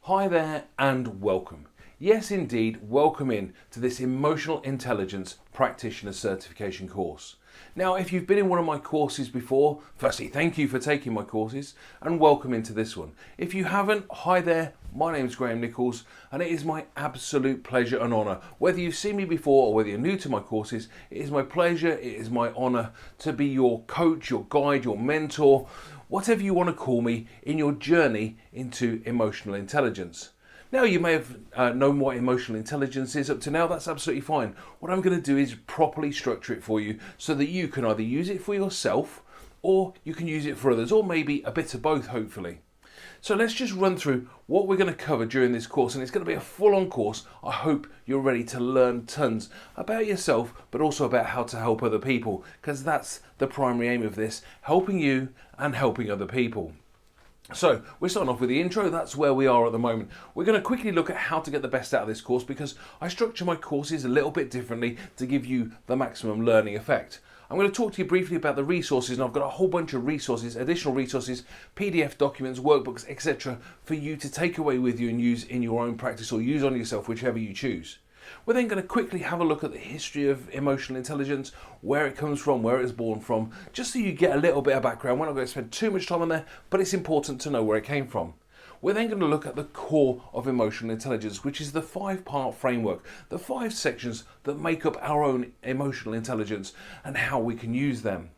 Hi there and welcome. Yes indeed, welcome in to this Emotional Intelligence Practitioner Certification course. Now if you've been in one of my courses before, firstly thank you for taking my courses and welcome into this one. If you haven't, hi there, my name's Graham Nichols and it is my absolute pleasure and honour. Whether you've seen me before or whether you're new to my courses, it is my pleasure, it is my honour to be your coach, your guide, your mentor, whatever you want to call me in your journey into emotional intelligence. Now you may have known what emotional intelligence is up to now, that's absolutely fine. What I'm going to do is properly structure it for you so that you can either use it for yourself or you can use it for others, or maybe a bit of both hopefully. So let's just run through what we're going to cover during this course, and it's going to be a full-on course. I hope you're ready to learn tons about yourself but also about how to help other people, because that's the primary aim of this, helping you and helping other people. So we're starting off with the intro. That's where we are at the moment. We're going to quickly look at how to get the best out of this course, because I structure my courses a little bit differently to give you the maximum learning effect. I'm going to talk to you briefly about the resources, and I've got a whole bunch of resources, additional resources, PDF documents, workbooks, etc. for you to take away with you and use in your own practice or use on yourself, whichever you choose. We're then going to quickly have a look at the history of emotional intelligence, where it comes from, where it was born from, just so you get a little bit of background. We're not going to spend too much time on there, but it's important to know where it came from. We're then going to look at the core of emotional intelligence, which is the 5-part framework, the 5 sections that make up our own emotional intelligence and how we can use them.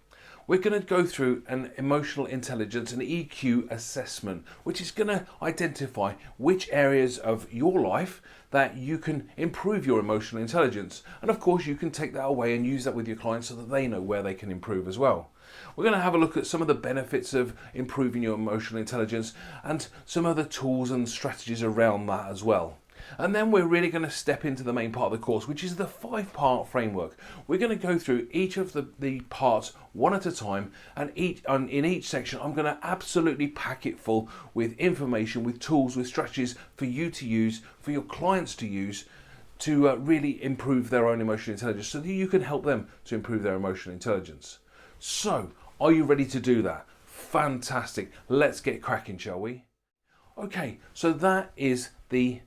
We're going to go through an emotional intelligence, an EQ assessment, which is going to identify which areas of your life that you can improve your emotional intelligence. And of course, you can take that away and use that with your clients so that they know where they can improve as well. We're going to have a look at some of the benefits of improving your emotional intelligence and some other tools and strategies around that as well. And then we're really going to step into the main part of the course, which is the 5-part framework. We're going to go through each of the parts one at a time, and in each section I'm going to absolutely pack it full with information, with tools, with strategies for you to use, for your clients to use, to really improve their own emotional intelligence so that you can help them to improve their emotional intelligence. So, are you ready to do that? Fantastic. Let's get cracking, shall we? Okay, so that is the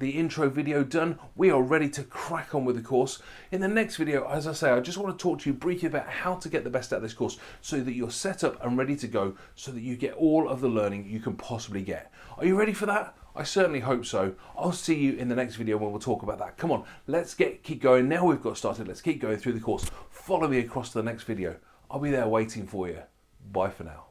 intro video done. We are ready to crack on with the course. In the next video, as I say, I just want to talk to you briefly about how to get the best out of this course so that you're set up and ready to go, so that you get all of the learning you can possibly get. Are you ready for that? I certainly hope so. I'll see you in the next video when we'll talk about that. Come on, let's keep going. Now we've got started, let's keep going through the course. Follow me across to the next video. I'll be there waiting for you. Bye for now.